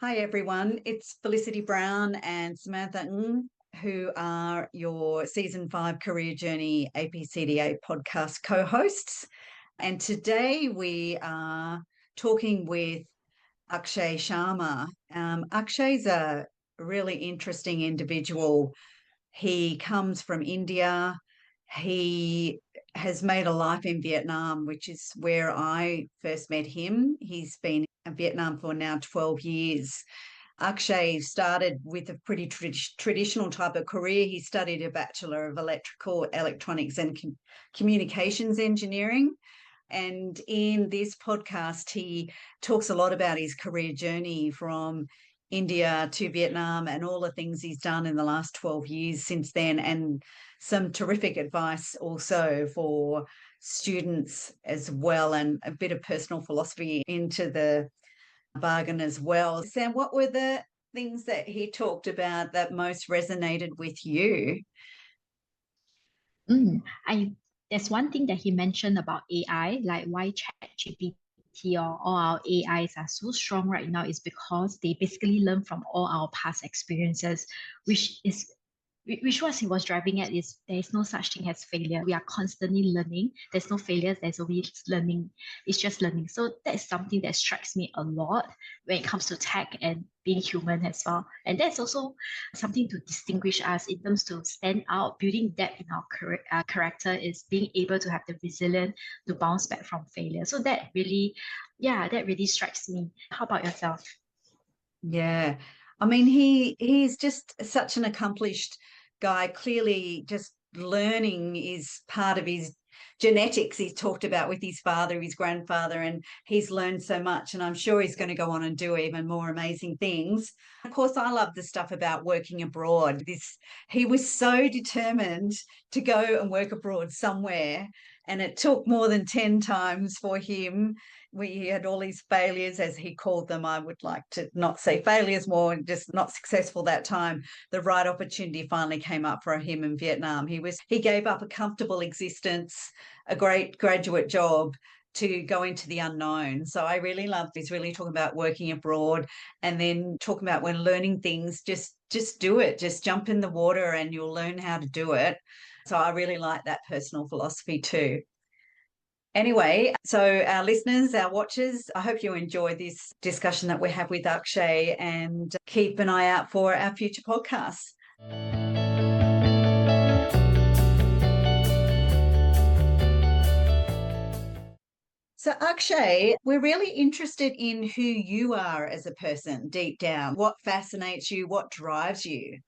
Hi, everyone. It's Felicity Brown and Samantha who are your Season 5 Career Journey APCDA podcast co-hosts. And today we are talking with Akshay Sharma. Akshay's a really interesting individual. He comes from India. He has made a life in Vietnam, which is where I first met him. He's been in Vietnam for now 12 years. Akshay started with a pretty traditional type of career. He studied a Bachelor of Electrical, Electronics and Communications Engineering. And in this podcast, he talks a lot about his career journey from India to Vietnam and all the things he's done in the last 12 years since then, and some terrific advice also for students as well, and a bit of personal philosophy into the bargain as well. Sam, what were the things that he talked about that most resonated with you? There's one thing that he mentioned about AI, like why ChatGPT or all our AIs are so strong right now is because they basically learn from all our past experiences, which was he was driving at is there is no such thing as failure. We are constantly learning. There's no failures. There's always learning. It's just learning. So that is something that strikes me a lot when it comes to tech and being human as well. And that's also something to distinguish us in terms to stand out. Building depth in our character is being able to have the resilience to bounce back from failure. So that really strikes me. How about yourself? Yeah. I mean, he's just such an accomplished guy. Clearly, just learning is part of his genetics. He's talked about with his father, his grandfather, and he's learned so much. And I'm sure he's going to go on and do even more amazing things. Of course, I love the stuff about working abroad. He was so determined to go and work abroad somewhere, and it took more than 10 times for him. We had all these failures, as he called them. I would like to not say failures, more just not successful that time. The right opportunity finally came up for him in Vietnam. He gave up a comfortable existence, a great graduate job, to go into the unknown. So I really love this, really talking about working abroad, and then talking about when learning things, just do it. Just jump in the water and you'll learn how to do it. So I really like that personal philosophy too. Anyway, so our listeners, our watchers, I hope you enjoy this discussion that we have with Akshay, and keep an eye out for our future podcasts. So, Akshay, we're really interested in who you are as a person deep down. What fascinates you? What drives you?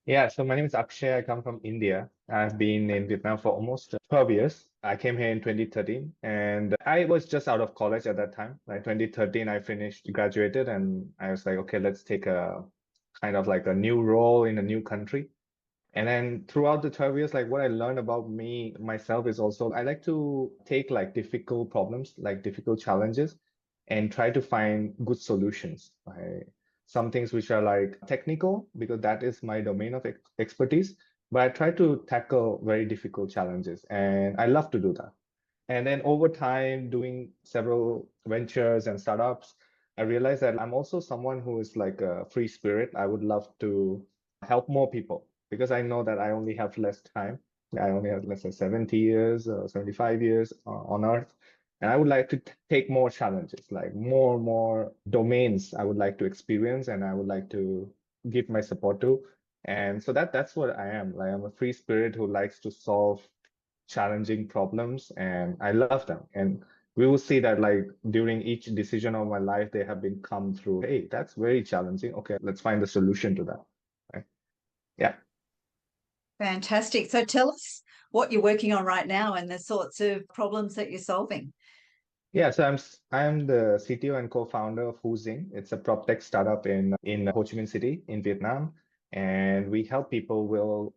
Yeah, so my name is Akshay. I come from India. I've been in Vietnam for almost 12 years. I came here in 2013 and I was just out of college at that time. Like 2013, I graduated, and I was like, okay, let's take a kind of like a new role in a new country. And then throughout the 12 years, like what I learned about myself is also I like to take like difficult problems, like difficult challenges, and try to find good solutions. Right? Some things which are like technical, because that is my domain of expertise, but I try to tackle very difficult challenges, and I love to do that. And then over time, doing several ventures and startups, I realized that I'm also someone who is like a free spirit. I would love to help more people because I know that I only have less time. I only have less than 70 years or 75 years on Earth. And I would like to take more challenges, like more domains I would like to experience and I would like to give my support to. And so that's what I am. Like I'm a free spirit who likes to solve challenging problems, and I love them. And we will see that like during each decision of my life, they have been come through, hey, that's very challenging. Okay, let's find a solution to that. Right? Yeah. Fantastic. So tell us what you're working on right now and the sorts of problems that you're solving. Yeah, so I'm the CTO and co-founder of Housing. It's a proptech startup in Ho Chi Minh City in Vietnam, and we help people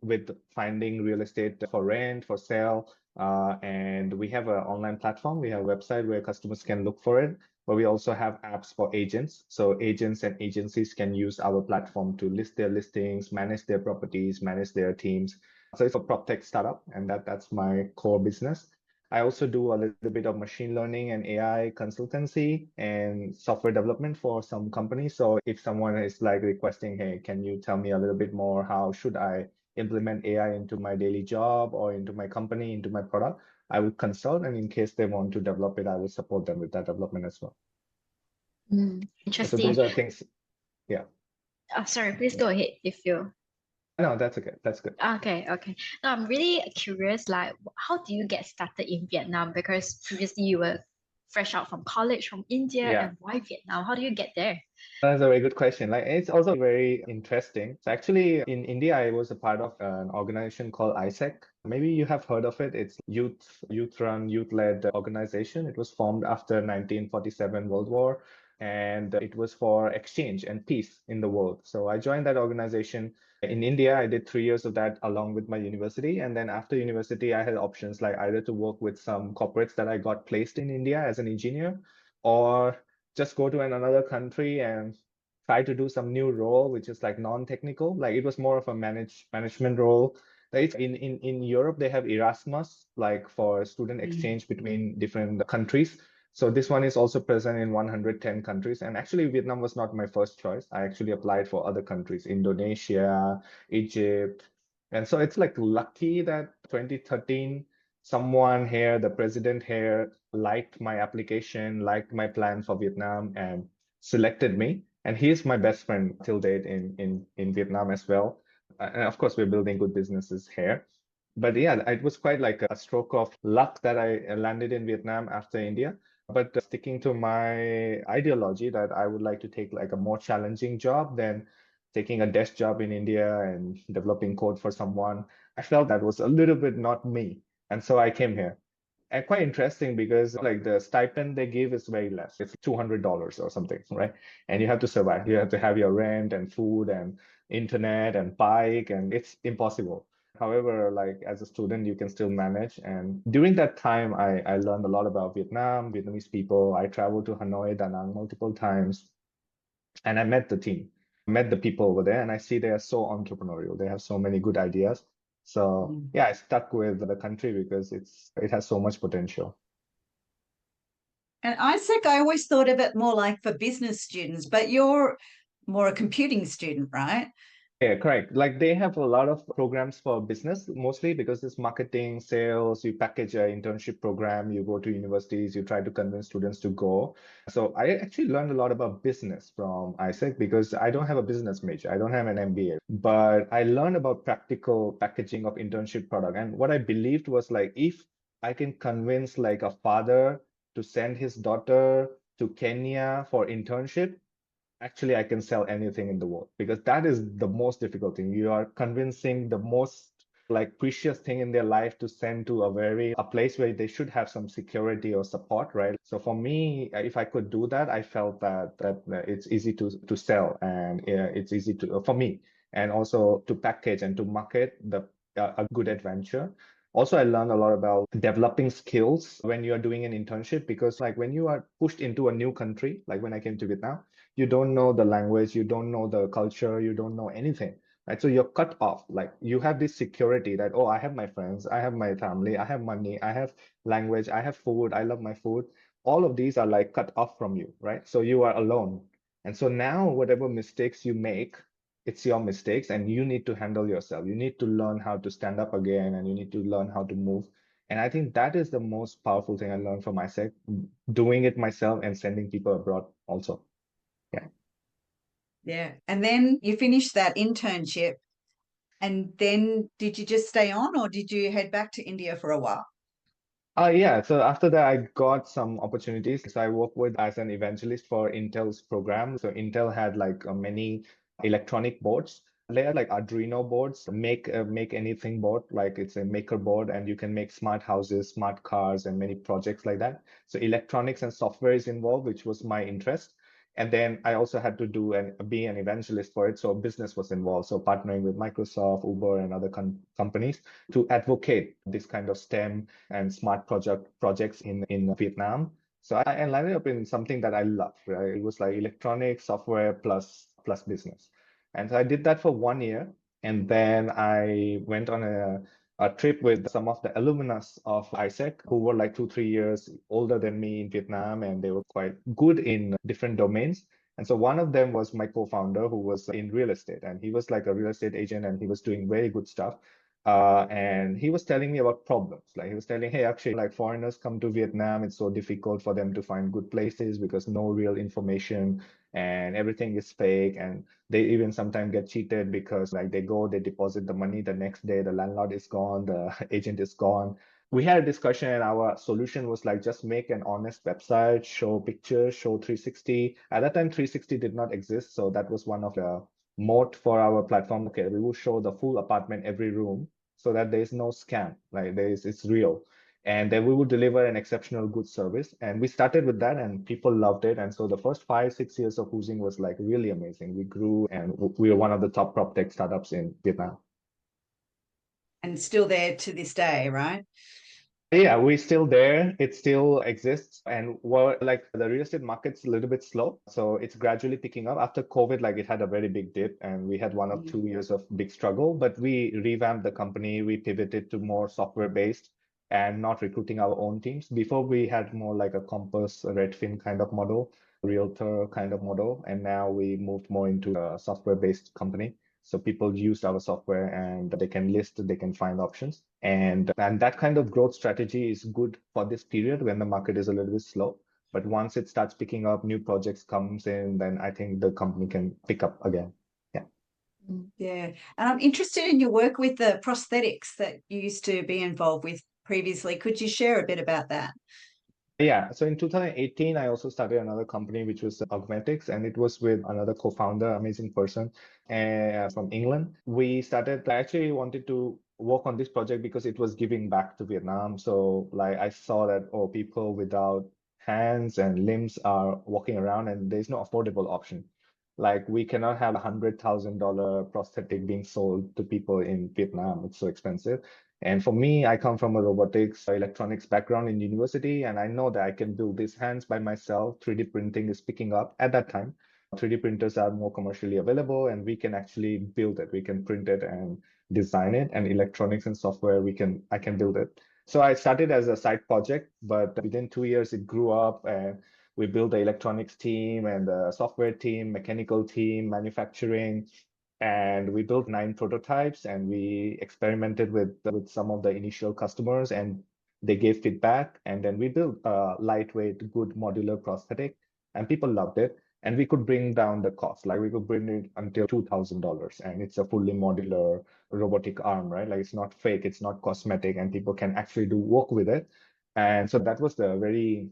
with finding real estate for rent, for sale, and we have an online platform. We have a website where customers can look for it, but we also have apps for agents. So agents and agencies can use our platform to list their listings, manage their properties, manage their teams. So it's a proptech startup, and that's my core business. I also do a little bit of machine learning and AI consultancy and software development for some companies. So if someone is like requesting, hey, can you tell me a little bit more? How should I implement AI into my daily job or into my company, into my product? I will consult, and in case they want to develop it, I will support them with that development as well. So those Interesting. are things. Yeah. Sorry, please Yeah. go ahead if you. No, that's okay. That's good. Okay. Now I'm really curious, like, how do you get started in Vietnam? Because previously you were fresh out from college from India, Yeah. and why Vietnam? How do you get there? That's a very good question. Like, it's also very interesting. So actually, in India, I was a part of an organization called ISEC. Maybe you have heard of it. It's youth-run, youth-led organization. It was formed after 1947 World War, and it was for exchange and peace in the world. So I joined that organization in India. I did 3 years of that along with my university, and then after university, I had options like either to work with some corporates that I got placed in India as an engineer, or just go to another country and try to do some new role, which is like non-technical. Like it was more of a management role. Like in Europe, they have Erasmus, like for student exchange between different countries. So this one is also present in 110 countries. And actually, Vietnam was not my first choice. I actually applied for other countries, Indonesia, Egypt. And so it's like lucky that 2013, someone here, the president here, liked my application, liked my plan for Vietnam, and selected me. And he's my best friend till date in Vietnam as well. And of course, we're building good businesses here. But yeah, it was quite like a stroke of luck that I landed in Vietnam after India. But sticking to my ideology that I would like to take like a more challenging job than taking a desk job in India and developing code for someone, I felt that was a little bit not me. And so I came here. And quite interesting because like the stipend they give is very less. It's $200 or something, right? And you have to survive. You have to have your rent and food and internet and bike, and it's impossible. However, like as a student, you can still manage. And during that time, I learned a lot about Vietnam, Vietnamese people. I traveled to Hanoi, Da Nang multiple times, and I met the team, met the people over there, and I see they are so entrepreneurial. They have so many good ideas. So yeah, I stuck with the country because it has so much potential. And ISEC, I always thought of it more like for business students, but you're more a computing student, right? Yeah, correct. Like they have a lot of programs for business, mostly because it's marketing, sales, you package an internship program, you go to universities, you try to convince students to go. So I actually learned a lot about business from ISEC because I don't have a business major. I don't have an MBA, but I learned about practical packaging of internship product. And what I believed was like, if I can convince like a father to send his daughter to Kenya for internship, actually I can sell anything in the world, because that is the most difficult thing. You are convincing the most like precious thing in their life to send to a place where they should have some security or support, right? So for me, if I could do that, I felt that it's easy to sell, and it's easy to for me, and also to package and to market a good adventure. Also, I learned a lot about developing skills when you are doing an internship, because like when you are pushed into a new country, like when I came to Vietnam, you don't know the language, you don't know the culture, you don't know anything, right? So you're cut off. Like you have this security that, oh, I have my friends, I have my family, I have money, I have language, I have food, I love my food. All of these are like cut off from you, right? So you are alone. And so now, whatever mistakes you make, it's your mistakes, and you need to handle yourself. You need to learn how to stand up again, and you need to learn how to move. And I think that is the most powerful thing I learned from myself, doing it myself and sending people abroad also. Yeah. Yeah. And then you finished that internship, and then did you just stay on, or did you head back to India for a while? Yeah, so after that, I got some opportunities. So I worked with as an evangelist for Intel's program. So Intel had like many electronic boards. They are like Arduino boards, make anything board, like it's a maker board, and you can make smart houses, smart cars, and many projects like that. So electronics and software is involved, which was my interest. And then I also had to be an evangelist for it. So business was involved. So partnering with Microsoft, Uber, and other companies to advocate this kind of STEM and smart projects in Vietnam. So I landed up in something that I love, right? It was like electronics, software plus business. And so I did that for 1 year. And then I went on a trip with some of the alumnus of ISEC who were like 2, 3 years older than me in Vietnam, and they were quite good in different domains. And so one of them was my co-founder who was in real estate, and he was like a real estate agent and he was doing very good stuff. And he was telling me about problems. Like he was telling, hey, actually, like foreigners come to Vietnam, it's so difficult for them to find good places because no real information and everything is fake. And they even sometimes get cheated because like they go, they deposit the money, the next day the landlord is gone, the agent is gone. We had a discussion and our solution was like just make an honest website, show pictures, show 360. At that time, 360 did not exist. So that was one of the moat for our platform. Okay, we will show the full apartment, every room, so that there is no scam. Like it's real. And then we would deliver an exceptional good service. And we started with that and people loved it. And so the first 5, 6 years of Housing was like really amazing. We grew and we were one of the top proptech startups in Vietnam. And still there to this day, right? Yeah, we're still there. It still exists. And we're like the real estate market's a little bit slow. So it's gradually picking up. After COVID, like it had a very big dip and we had 1 or 2 years of big struggle, but we revamped the company. We pivoted to more software based and not recruiting our own teams. Before we had more like a Compass, a Redfin kind of model, realtor kind of model. And now we moved more into a software based company. So people used our software and they can list, they can find options. And that kind of growth strategy is good for this period when the market is a little bit slow. But once it starts picking up, new projects comes in, then I think the company can pick up again. Yeah. Yeah. And I'm interested in your work with the prosthetics that you used to be involved with previously. Could you share a bit about that? Yeah, so in 2018, I also started another company, which was Augmetics, and it was with another co-founder, amazing person, from England. We started, I actually wanted to work on this project because it was giving back to Vietnam. So like I saw that, oh, people without hands and limbs are walking around and there's no affordable option. Like we cannot have $100,000 prosthetic being sold to people in Vietnam. It's so expensive. And for me, I come from a robotics, electronics background in university, and I know that I can build these hands by myself. 3D printing is picking up at that time. 3D printers are more commercially available, and we can actually build it. We can print it and design it, and electronics and software, I can build it. So I started as a side project, but within 2 years, it grew up, and we built the electronics team and the software team, mechanical team, manufacturing, and we built 9 prototypes and we experimented with some of the initial customers and they gave feedback, and then we built a lightweight good modular prosthetic and people loved it, and we could bring down the cost. Like we could bring it until $2,000 and it's a fully modular robotic arm, right? Like it's not fake, it's not cosmetic, and people can actually do work with it. And so that was the very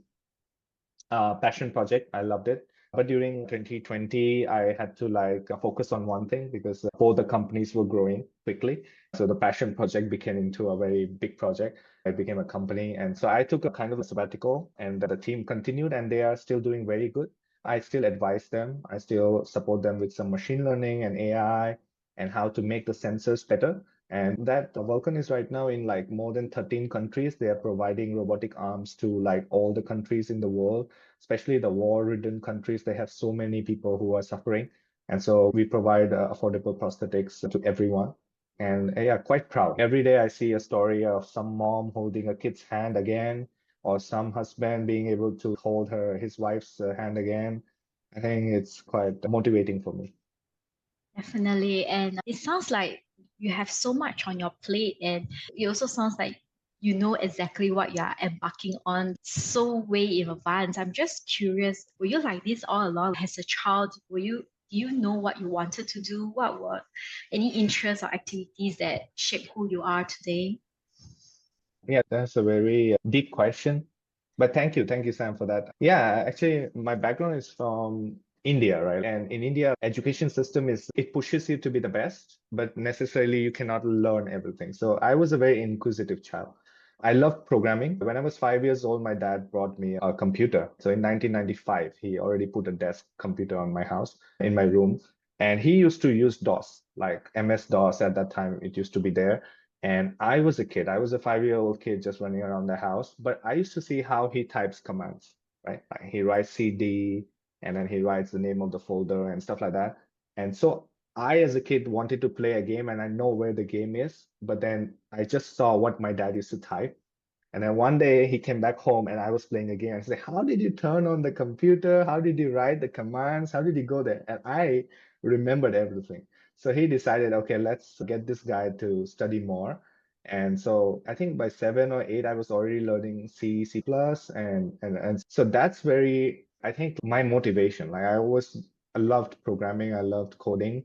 passion project. I loved it. But during 2020, I had to like focus on one thing because both the companies were growing quickly. So the passion project became into a very big project. It became a company. And so I took a kind of a sabbatical and the team continued and they are still doing very good. I still advise them. I still support them with some machine learning and AI and how to make the sensors better. And that Vulcan is right now in like more than 13 countries. They are providing robotic arms to like all the countries in the world, especially the war-ridden countries. They have so many people who are suffering. And so we provide affordable prosthetics to everyone. And yeah, quite proud. Every day I see a story of some mom holding a kid's hand again, or some husband being able to hold his wife's hand again. I think it's quite motivating for me. Definitely. And it sounds like you have so much on your plate, and it also sounds like you know exactly what you are embarking on so way in advance. I'm just curious, were you like this all along as a child? Do you know what you wanted to do? What were any interests or activities that shape who you are today? Yeah, that's a very deep question. But thank you, Sam, for that. Yeah, actually, my background is from India, right? And in India, education system it pushes you to be the best, but necessarily you cannot learn everything. So I was a very inquisitive child. I loved programming. When I was 5 years old, my dad brought me a computer. So in 1995, he already put a desk computer on my house, in my room. And he used to use DOS, like MS-DOS at that time, it used to be there. And I was a kid, I was a 5-year-old kid just running around the house, but I used to see how he types commands, right? Like he writes CD and then he writes the name of the folder and stuff like that. And so I, as a kid, wanted to play a game and I know where the game is, but then I just saw what my dad used to type. And then one day he came back home and I was playing a game. I said, how did you turn on the computer? How did you write the commands? How did you go there? And I remembered everything. So he decided, okay, let's get this guy to study more. And so I think by 7 or 8, I was already learning C, C++, and so that's very, I think, my motivation. Like I loved programming, I loved coding.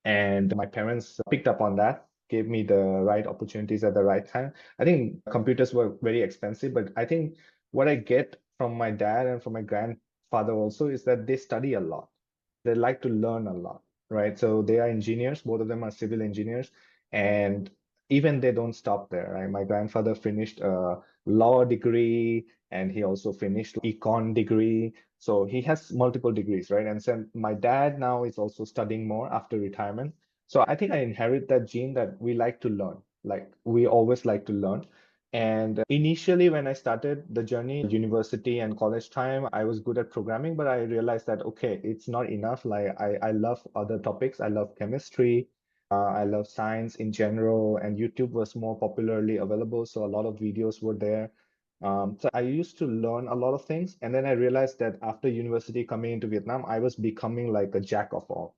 And my parents picked up on that, gave me the right opportunities at the right time. I think computers were very expensive, but I think what I get from my dad and from my grandfather also is that they study a lot. They like to learn a lot, right? So they are engineers, both of them are civil engineers, and even they don't stop there, right? My grandfather finished a law degree and he also finished econ degree. So he has multiple degrees, right? And so my dad now is also studying more after retirement. So I think I inherit that gene that we like to learn. Like we always like to learn. And initially, when I started the journey, university and college time, I was good at programming, but I realized that, okay, it's not enough. Like I love other topics. I love chemistry. I love science in general, and YouTube was more popularly available. So a lot of videos were there. So I used to learn a lot of things. And then I realized that after university coming into Vietnam, I was becoming like a jack of all,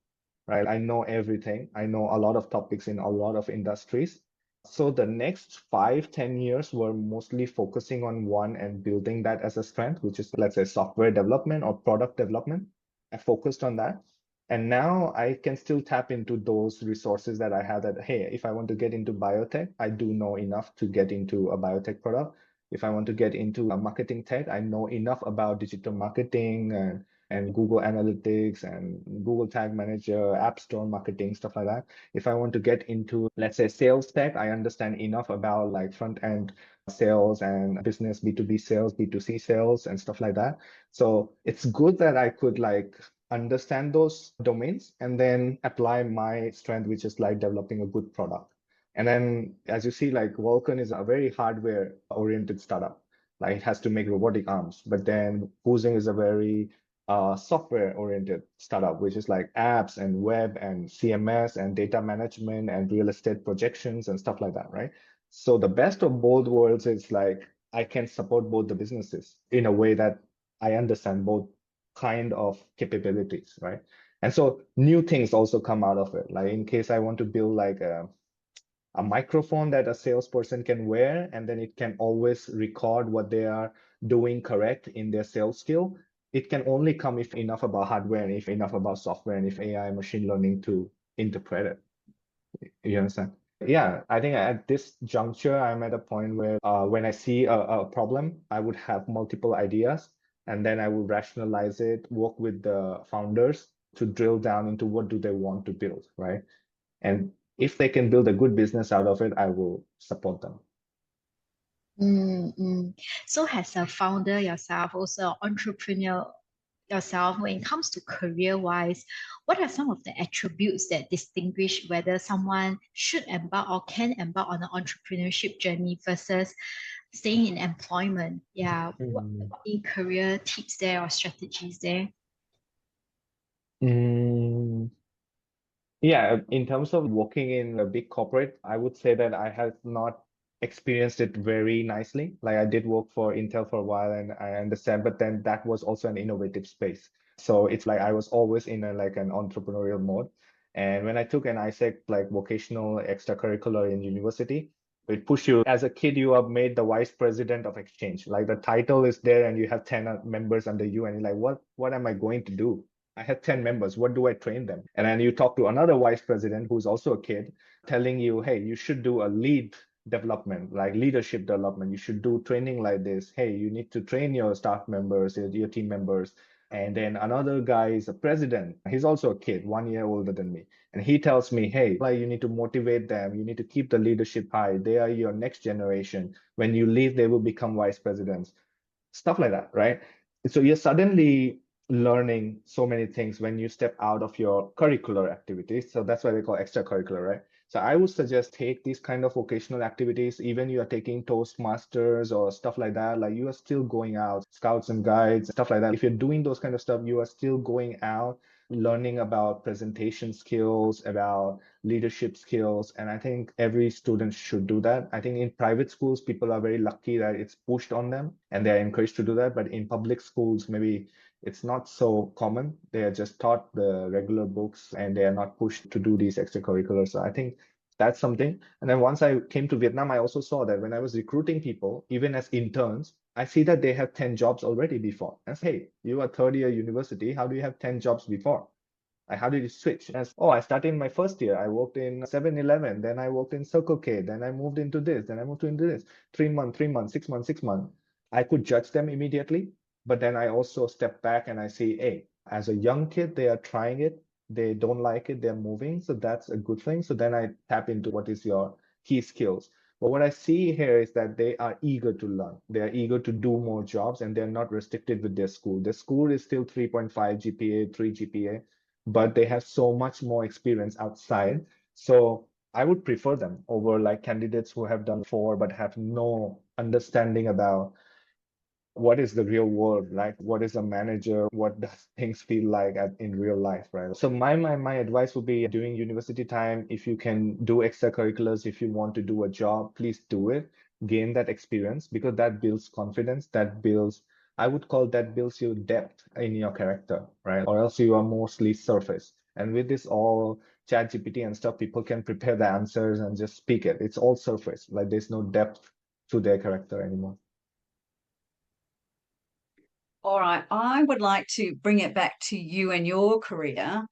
right? I know everything. I know a lot of topics in a lot of industries. So the next 5, 10 years were mostly focusing on one and building that as a strength, which is, let's say, software development or product development. I focused on that. And now I can still tap into those resources that I have that, hey, if I want to get into biotech, I do know enough to get into a biotech product. If I want to get into a marketing tech, I know enough about digital marketing and Google Analytics and Google Tag Manager, App Store marketing, stuff like that. If I want to get into, let's say, sales tech, I understand enough about like front end sales and business, B2B sales, B2C sales, and stuff like that. So it's good that I could like understand those domains and then apply my strength, which is like developing a good product. And then, as you see, like Vulcan is a very hardware-oriented startup. Like it has to make robotic arms. But then Fusing is a very software-oriented startup, which is like apps and web and CMS and data management and real estate projections and stuff like that, right? So the best of both worlds is like I can support both the businesses in a way that I understand both kind of capabilities, right? And so new things also come out of it. Like in case I want to build like a microphone that a salesperson can wear, and then it can always record what they are doing correct in their sales skill. It can only come if enough about hardware and if enough about software and if AI machine learning to interpret it. You understand? Yeah, I think at this juncture, I'm at a point where when I see a problem, I would have multiple ideas and then I would rationalize it, work with the founders to drill down into what do they want to build, right? And if they can build a good business out of it, I will support them. Mm-mm. So as a founder yourself, also an entrepreneur yourself, when it comes to career-wise, what are some of the attributes that distinguish whether someone should embark or can embark on an entrepreneurship journey versus staying in employment? Yeah, what Mm. any career tips there or strategies there? Mm, yeah, in terms of working in a big corporate, I would say that I have not experienced it very nicely. Like I did work for Intel for a while and I understand, but then that was also an innovative space. So it's like I was always in a, like an entrepreneurial mode. And when I took an ISEC, like vocational extracurricular in university, it pushed you. As a kid, you are made the vice president of exchange. Like the title is there and you have 10 members under you and you're like, what am I going to do? I had 10 members. What do I train them? And then you talk to another vice president who's also a kid telling you, hey, you should do a lead development, like leadership development. You should do training like this. Hey, you need to train your staff members, your team members. And then another guy is a president. He's also a kid, 1 year older than me. And he tells me, hey, like you need to motivate them. You need to keep the leadership high. They are your next generation. When you leave, they will become vice presidents. Stuff like that, right? So you're suddenly learning so many things when you step out of your curricular activities. So that's why they call extracurricular, right? So I would suggest take these kind of vocational activities, even you are taking Toastmasters or stuff like that, like you are still going out, scouts and guides, stuff like that. If you're doing those kind of stuff, you are still going out learning about presentation skills, about leadership skills. And I think every student should do that. I think in private schools, people are very lucky that it's pushed on them and they're encouraged to do that. But in public schools, maybe it's not so common. They are just taught the regular books and they are not pushed to do these extracurriculars. So I think that's something. And then once I came to Vietnam, I also saw that when I was recruiting people, even as interns, I see that they have 10 jobs already before. And I say, hey, you are third year university. How do you have 10 jobs before? Like, how did you switch? And I started in my first year. I worked in 7-Eleven, then I worked in Circle K, then I moved into this, then I moved into this. 3 months, 3 months, 6 months, 6 months. I could judge them immediately, but then I also step back and I see, hey, as a young kid, they are trying it. They don't like it, they're moving. So that's a good thing. So then I tap into what is your key skills. But what I see here is that they are eager to learn. They are eager to do more jobs and they're not restricted with their school. Their school is still 3.5 GPA, 3 GPA, but they have so much more experience outside. So I would prefer them over like candidates who have done 4 but have no understanding about what is the real world like, what is a manager, what does things feel like in real life, right? So my advice would be during university time, if you can do extracurriculars, if you want to do a job, please do it, gain that experience, because that builds confidence, that builds, I would call that builds your depth in your character, right? Or else you are mostly surface. And with this all chat GPT and stuff, people can prepare the answers and just speak it. It's all surface, like there's no depth to their character anymore. All right, I would like to bring it back to you and your career.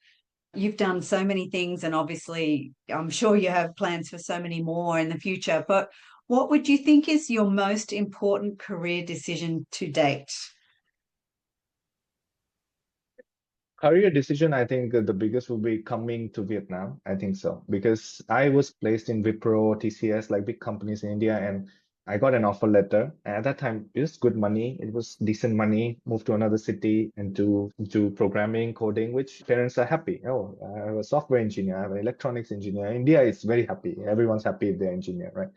You've done so many things, and obviously, I'm sure you have plans for so many more in the future. But what would you think is your most important career decision to date? Career decision, I think the biggest will be coming to Vietnam. I think so, because I was placed in Wipro, TCS, like big companies in India, and I got an offer letter. And at that time, it was good money. It was decent money. Moved to another city and do programming, coding, which parents are happy. Oh, I have a software engineer. I have an electronics engineer. India is very happy. Everyone's happy if they're engineer, right?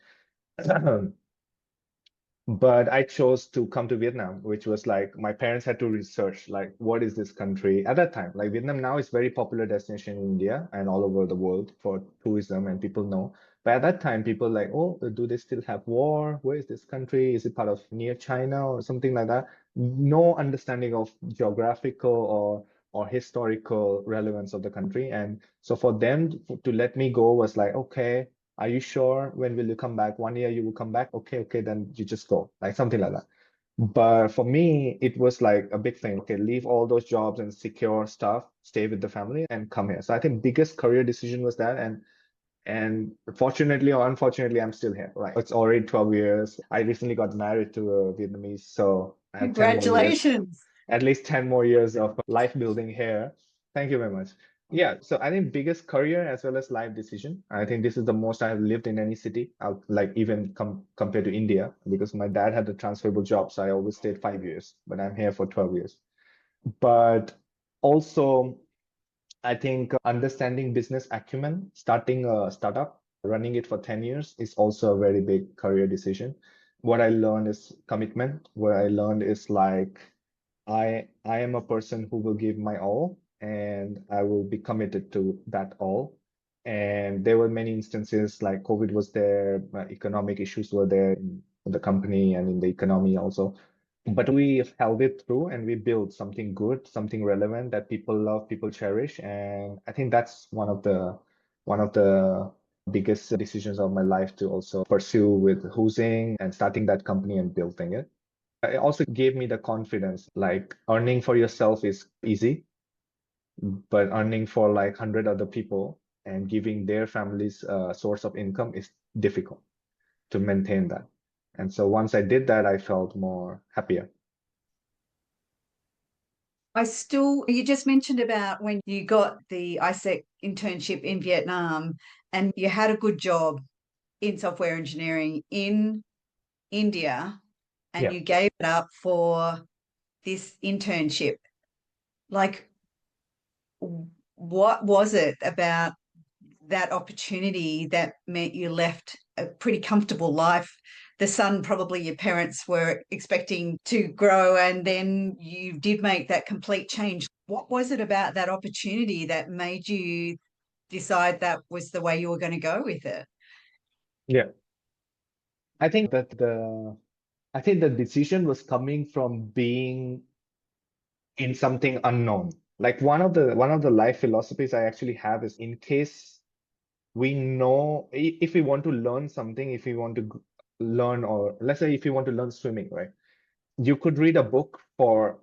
But I chose to come to Vietnam, which was like my parents had to research like what is this country at that time. Like Vietnam now is very popular destination in India and all over the world for tourism and people know. But at that time, people like, oh, do they still have war? Where is this country? Is it part of near China or something like that? No understanding of geographical or historical relevance of the country. And so for them to let me go was like, okay, are you sure? When will you come back? 1 year you will come back? Okay, then you just go, like something like that. But for me, it was like a big thing. Okay, leave all those jobs and secure stuff, stay with the family and come here. So I think biggest career decision was that. And fortunately or unfortunately, I'm still here. Right. It's already 12 years. I recently got married to a Vietnamese, so I have 10 more years, Congratulations. at least 10 more years of life building here. Thank you very much. Yeah, so I think biggest career as well as life decision. I think this is the most I have lived in any city, like even compared to India, because my dad had a transferable job, so I always stayed 5 years, but I'm here for 12 years. But also, I think understanding business acumen, starting a startup, running it for 10 years is also a very big career decision. What I learned is commitment. What I learned is like I am a person who will give my all and I will be committed to that all. And there were many instances like COVID was there, economic issues were there in the company and in the economy also. But we held it through and we built something good, something relevant that people love, people cherish. And I think that's one of the biggest decisions of my life to also pursue with Housing and starting that company and building it. It also gave me the confidence, like earning for yourself is easy, but earning for like 100 other people and giving their families a source of income is difficult to maintain that. And so once I did that, I felt more happier. You just mentioned about when you got the ISEC internship in Vietnam and you had a good job in software engineering in India and Yeah. you gave it up for this internship. Like, what was it about that opportunity that meant you left a pretty comfortable life? The son probably your parents were expecting to grow, and then you did make that complete change. What was it about that opportunity that made you decide that was the way you were going to go with it? Yeah. I think that the decision was coming from being in something unknown. Like one of the life philosophies I actually have is, in case we know, if we want to learn something, if we want to learn, or let's say if you want to learn swimming, right? You could read a book for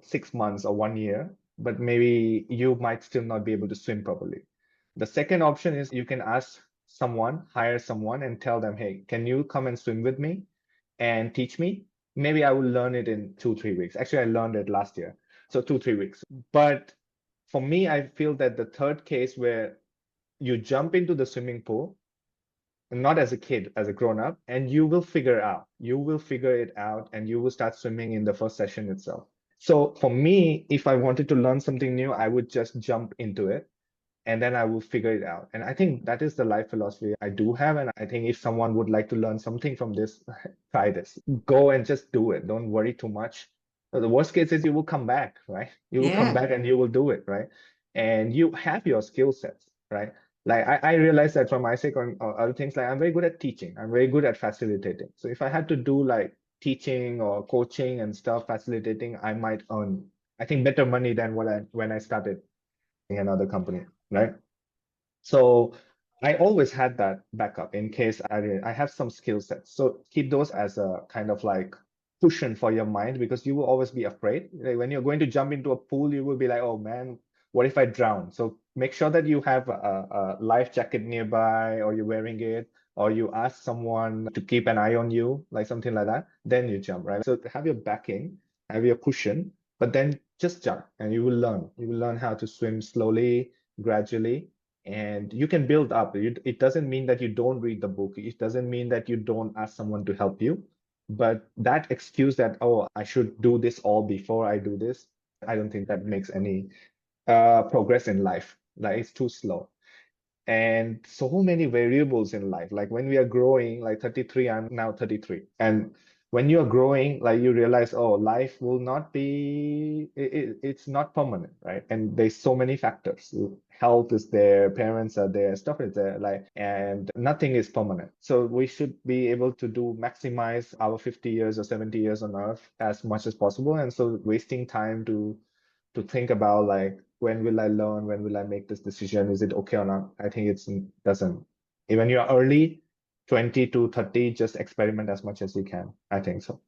6 months or 1 year, but maybe you might still not be able to swim properly. The second option is you can ask someone, hire someone, and tell them, hey, can you come and swim with me and teach me? Maybe I will learn it in 2, 3 weeks. Actually, I learned it last year. So 2, 3 weeks. But for me, I feel that the third case, where you jump into the swimming pool, not as a kid, as a grown up, and you will figure it out, and you will start swimming in the first session itself. So for me, if I wanted to learn something new, I would just jump into it, and then I will figure it out. And I think that is the life philosophy I do have. And I think if someone would like to learn something from this, try this. Go and just do it. Don't worry too much. The worst case is you will come back, right? You will come Yeah. back and you will do it, right? And you have your skill sets, right? Like I realized that from Isaac on other things, like I'm very good at teaching. I'm very good at facilitating. So if I had to do like teaching or coaching and stuff, facilitating, I might earn, I think, better money than when I started in another company, right? So I always had that backup in case I have some skill sets. So keep those as a kind of like cushion for your mind, because you will always be afraid. Like when you're going to jump into a pool, you will be like, oh man, what if I drown? So make sure that you have a life jacket nearby, or you're wearing it, or you ask someone to keep an eye on you, like something like that. Then you jump, right? So have your backing, have your cushion, but then just jump and you will learn. You will learn how to swim slowly, gradually, and you can build up. It doesn't mean that you don't read the book. It doesn't mean that you don't ask someone to help you. But that excuse that, oh, I should do this all before I do this, I don't think that makes any progress in life. Like it's too slow. And so many variables in life. Like when we are growing, like 33, I'm now 33. And when you are growing, like you realize, oh, life will not be, it's not permanent, right? And there's so many factors. Health is there, parents are there, stuff is there, like, and nothing is permanent. So we should be able to maximize our 50 years or 70 years on earth as much as possible. And so wasting time to think about like, when will I learn? When will I make this decision? Is it okay or not? I think it doesn't. When you're early, 20 to 30, just experiment as much as you can. I think so.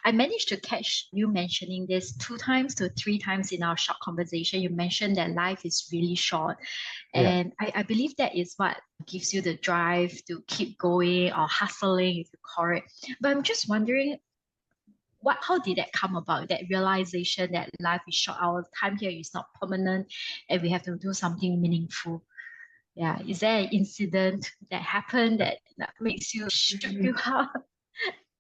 I managed to catch you mentioning this 2 times to 3 times in our short conversation. You mentioned that life is really short. Yeah. And I believe that is what gives you the drive to keep going, or hustling, if you call it. But I'm just wondering, how did that come about, that realization that life is short, our time here is not permanent, and we have to do something meaningful? Yeah, is there an incident that happened that makes you shook you up?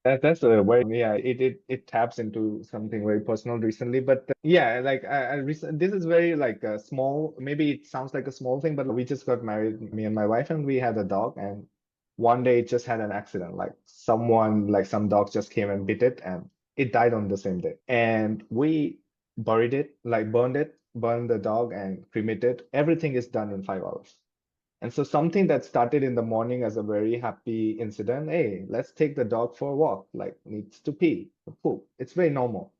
That's a very, yeah, it taps into something very personal recently. But yeah, like this is very like a small, maybe it sounds like a small thing, but we just got married, me and my wife, and we had a dog, and one day it just had an accident. Like some dog just came and bit it, and it died on the same day. And we buried it, like burned the dog and cremated. Everything is done in 5 hours. And so something that started in the morning as a very happy incident, hey, let's take the dog for a walk, like needs to pee, poop. It's very normal.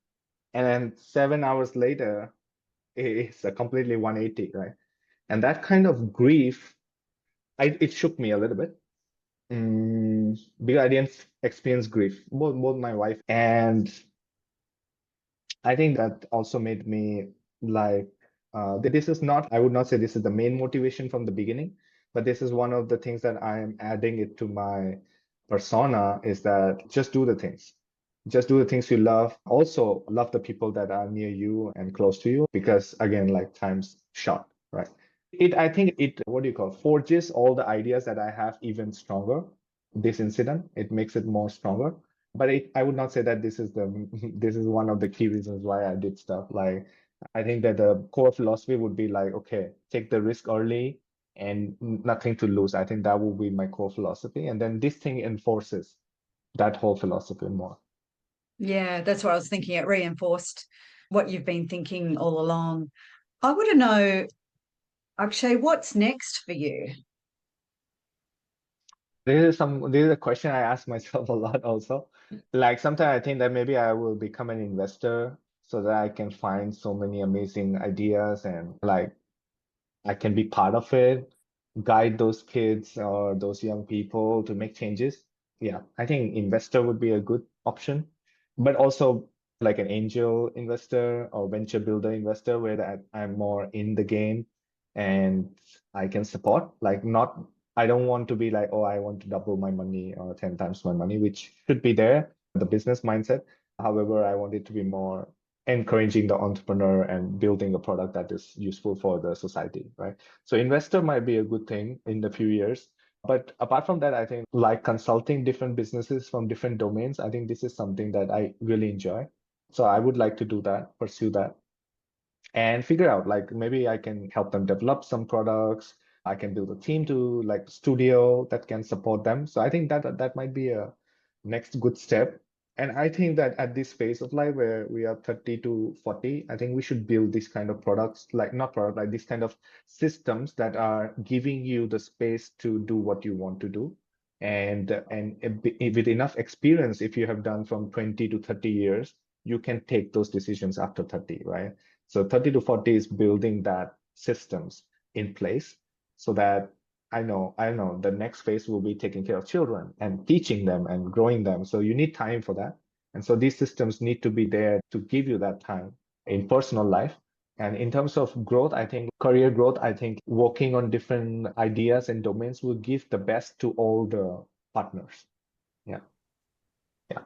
And then 7 hours later, it's a completely 180, right? And that kind of grief, it shook me a little bit. Because I didn't experience grief, both my wife, and I think that also made me like, this is not, I would not say this is the main motivation from the beginning, but this is one of the things that I'm adding it to my persona, is that just do the things. Just do the things you love. Also love the people that are near you and close to you, because again, like time's short, right? I think it, what do you call, forges all the ideas that I have even stronger. This incident, it makes it more stronger. But I would not say that this is this is one of the key reasons why I did stuff. Like I think that the core philosophy would be like, okay, take the risk early and nothing to lose. I think that will be my core philosophy. And then this thing enforces that whole philosophy more. Yeah, that's what I was thinking. It reinforced what you've been thinking all along. I want to know, Akshay, what's next for you? This is a question I ask myself a lot also. Like sometimes I think that maybe I will become an investor so that I can find so many amazing ideas and like I can be part of it, guide those kids or those young people to make changes. Yeah, I think investor would be a good option, but also like an angel investor or venture builder investor where that I'm more in the game and I can support. Like not, I don't want to be like, oh, I want to double my money or 10 times my money, which should be there, the business mindset. However, I want it to be more encouraging the entrepreneur and building a product that is useful for the society, right? So investor might be a good thing in the few years. But apart from that, I think like consulting different businesses from different domains, I think this is something that I really enjoy. So I would like to do that, pursue that and figure out like maybe I can help them develop some products. I can build a team to like studio that can support them. So I think that that might be a next good step. And I think that at this phase of life where we are 30 to 40, I think we should build these kind of products, like not product, like these kind of systems that are giving you the space to do what you want to do. And with enough experience, if you have done from 20 to 30 years, you can take those decisions after 30, right? So 30 to 40 is building that systems in place so that I know the next phase will be taking care of children and teaching them and growing them. So you need time for that. And so these systems need to be there to give you that time in personal life. And in terms of growth, I think career growth, I think working on different ideas and domains will give the best to all the partners. Yeah. Yeah.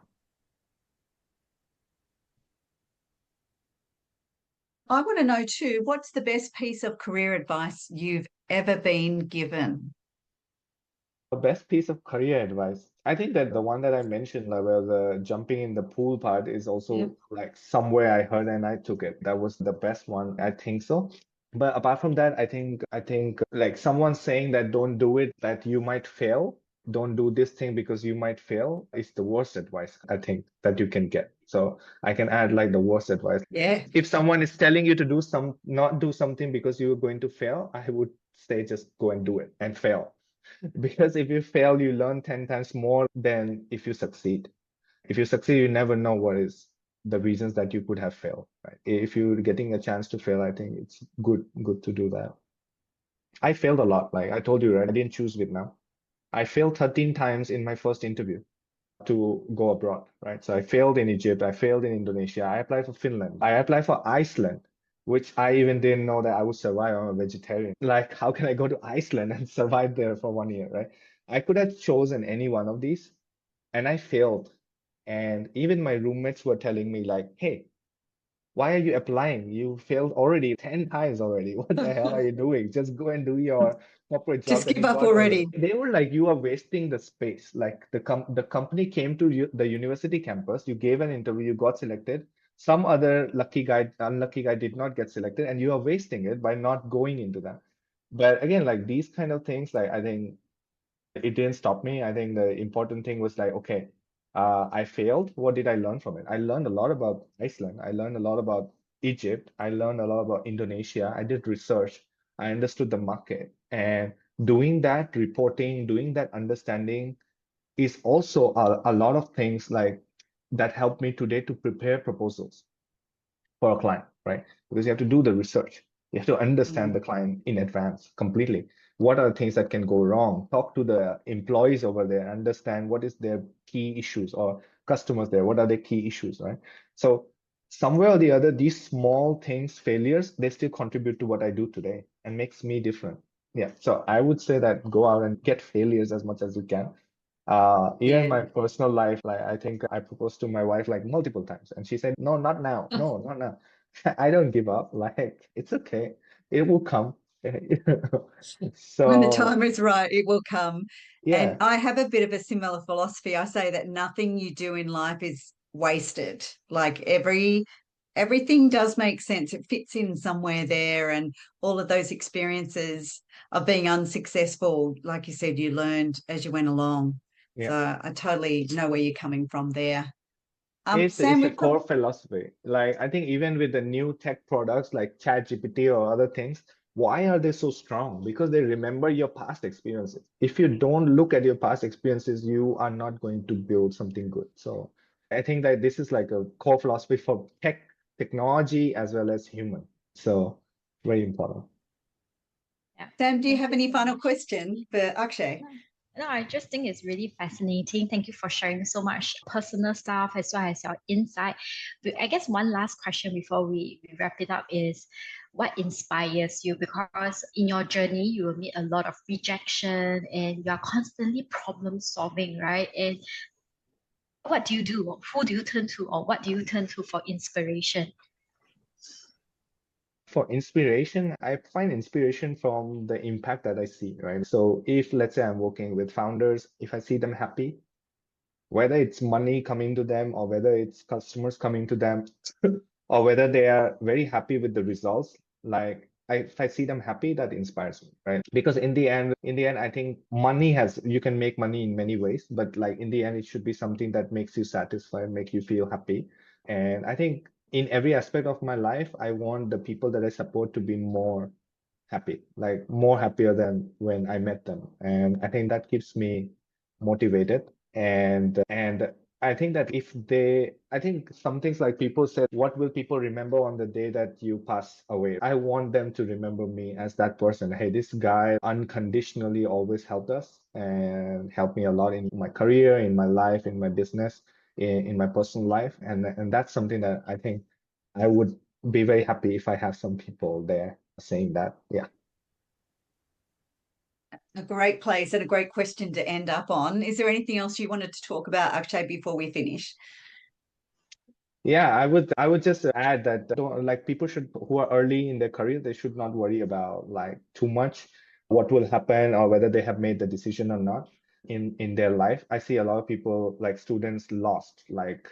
I want to know too, what's the best piece of career advice you've ever been given? The best piece of career advice. I think that the one that I mentioned, like where the jumping in the pool part is Yeah. also like somewhere I heard and I took it. That was the best one, I think so. But apart from that, I think like someone saying that don't do it, that you might fail. Don't do this thing because you might fail is the worst advice I think that you can get. So I can add like the worst advice. Yeah. If someone is telling you to do not do something because you're going to fail, I would say just go and do it and fail. Because if you fail, you learn 10 times more than if you succeed. If you succeed, you never know what is the reasons that you could have failed, right? If you're getting a chance to fail, I think it's good to do that. I failed a lot. Like I told you, right? I didn't choose Vietnam. I failed 13 times in my first interview to go abroad, right? So I failed in Egypt, I failed in Indonesia, I applied for Finland, I applied for Iceland, which I even didn't know that I would survive. I'm a vegetarian. Like, how can I go to Iceland and survive there for 1 year, right? I could have chosen any one of these, and I failed. And even my roommates were telling me, like, hey, why are you applying? You failed already 10 times already. What the hell are you doing? Just go and do your corporate job Just that give you up got already. already. They were like, you are wasting the space. Like the company came to the university campus, you gave an interview, you got selected. Some other lucky guy, unlucky guy did not get selected, and you are wasting it by not going into that. But again, like these kind of things, like I think it didn't stop me. I think the important thing was like, okay, I failed. What did I learn from it? I learned a lot about Iceland. I learned a lot about Egypt. I learned a lot about Indonesia. I did research. I understood the market. And doing that reporting, doing that understanding is also a lot of things like that helped me today to prepare proposals for a client, right? Because you have to do the research. You have to understand Mm. the client in advance completely. What are the things that can go wrong? Talk to the employees over there, understand what is their key issues or customers there, what are their key issues, right? So somewhere or the other, these small things, failures, they still contribute to what I do today and makes me different. Yeah. So I would say that go out and get failures as much as you can. Even Yeah. my personal life, like I think I proposed to my wife like multiple times, and she said, "No, not now. No, not now." I don't give up. Like it's okay. It will come. When the So time is right, it will come. And yeah, I have a bit of a similar philosophy. I say that nothing you do in life is wasted. Like everything does make sense. It fits in somewhere there, and all of those experiences of being unsuccessful, like you said, you learned as you went along. yeah. So I totally know where you're coming from there. It's Sam, a we've got core philosophy. Like I think even with the new tech products like ChatGPT or other things, why are they so strong? Because they remember your past experiences. If you don't look at your past experiences, you are not going to build something good. So I think that this is like a core philosophy for technology as well as human. So very important. Yeah. Sam, do you Thank have you any so final much. question for Akshay? No, I just think it's really fascinating. Thank you for sharing so much personal stuff as well as your insight. But I guess one last question before we wrap it up is what inspires you? Because in your journey, you will meet a lot of rejection and you are constantly problem solving, right? And what do you do? Who do you turn to, or what do you turn to for inspiration? For inspiration, I find inspiration from the impact that I see, right? So if let's say I'm working with founders, if I see them happy, whether it's money coming to them or whether it's customers coming to them, or whether they are very happy with the results, like if I see them happy, that inspires me, right? Because in the end, I think you can make money in many ways, but like in the end, it should be something that makes you satisfied, make you feel happy. And I think in every aspect of my life, I want the people that I support to be more happy, like more happier than when I met them. And I think that keeps me motivated. And I think that I think some things like people said, what will people remember on the day that you pass away? I want them to remember me as that person. Hey, this guy unconditionally always helped us and helped me a lot in my career, in my life, in my business, in my personal life. And that's something that I think I would be very happy if I have some people there saying that. Yeah. A great place and a great question to end up on. Is there anything else you wanted to talk about, Akshay, before we finish? Yeah, I would just add that like people who are early in their career, they should not worry about like too much what will happen or whether they have made the decision or not in their life. I see a lot of people like students lost, like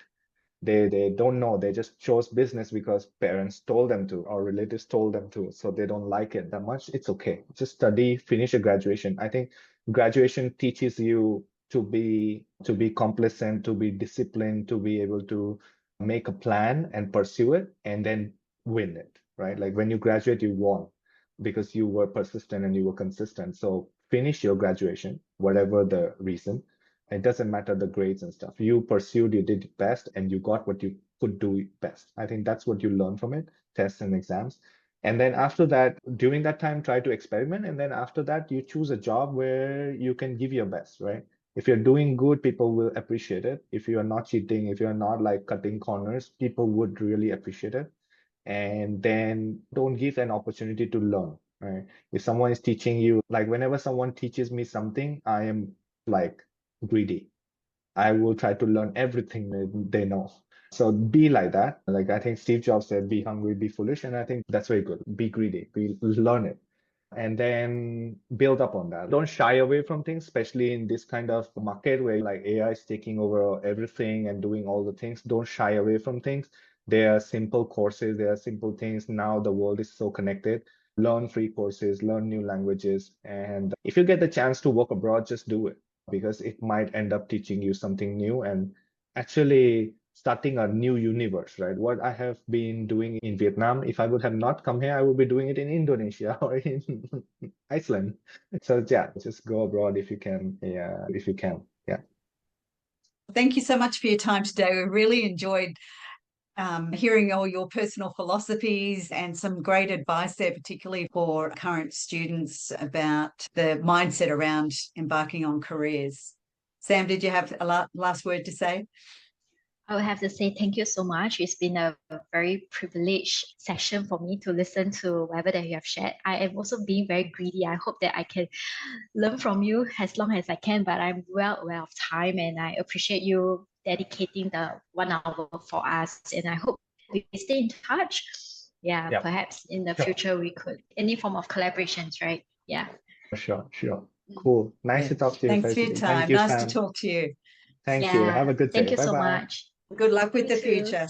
they don't know. They just chose business because parents told them to or relatives told them to, so they don't like it that much. It's okay. Just study, finish a graduation. I think graduation teaches you to be complacent, to be disciplined, to be able to make a plan and pursue it and then win it, right? Like when you graduate, you won because you were persistent and you were consistent. So finish your graduation, whatever the reason. It doesn't matter the grades and stuff. You pursued, you did best, and you got what you could do best. I think that's what you learn from it, tests and exams. And then after that, during that time, try to experiment. And then after that, you choose a job where you can give your best, right? If you're doing good, people will appreciate it. If you are not cheating, if you're not like cutting corners, people would really appreciate it. And then don't give an opportunity to learn, right? If someone is teaching you, like whenever someone teaches me something, I am like greedy. I will try to learn everything they know. So be like that. Like I think Steve Jobs said, be hungry, be foolish. And I think that's very good. Be greedy, learn it. And then build up on that. Don't shy away from things, especially in this kind of market where like AI is taking over everything and doing all the things. Don't shy away from things. There are simple courses, there are simple things. Now the world is so connected. Learn free courses, learn new languages. And if you get the chance to work abroad, just do it because it might end up teaching you something new and actually starting a new universe, right? What I have been doing in Vietnam, if I would have not come here, I would be doing it in Indonesia or in Iceland. So yeah, just go abroad if you can. Yeah, if you can. Yeah. Thank you so much for your time today. We really enjoyed hearing all your personal philosophies and some great advice there, particularly for current students about the mindset around embarking on careers. Sam, did you have a last word to say? I would have to say thank you so much. It's been a very privileged session for me to listen to whatever that you have shared. I am also being very greedy. I hope that I can learn from you as long as I can, but I'm well aware of time and I appreciate you dedicating the 1 hour for us. And I hope we stay in touch. Yeah, Yeah. perhaps in the Sure. future we could any form of collaborations, right? Yeah. Sure. Cool. Nice to talk to you, Thanks for your Felicity. Thank time. you, Nice to Sam. talk to you. Thank you. Yeah. Have a good Thank day. you so Bye-bye. much. Good luck with You the too. future.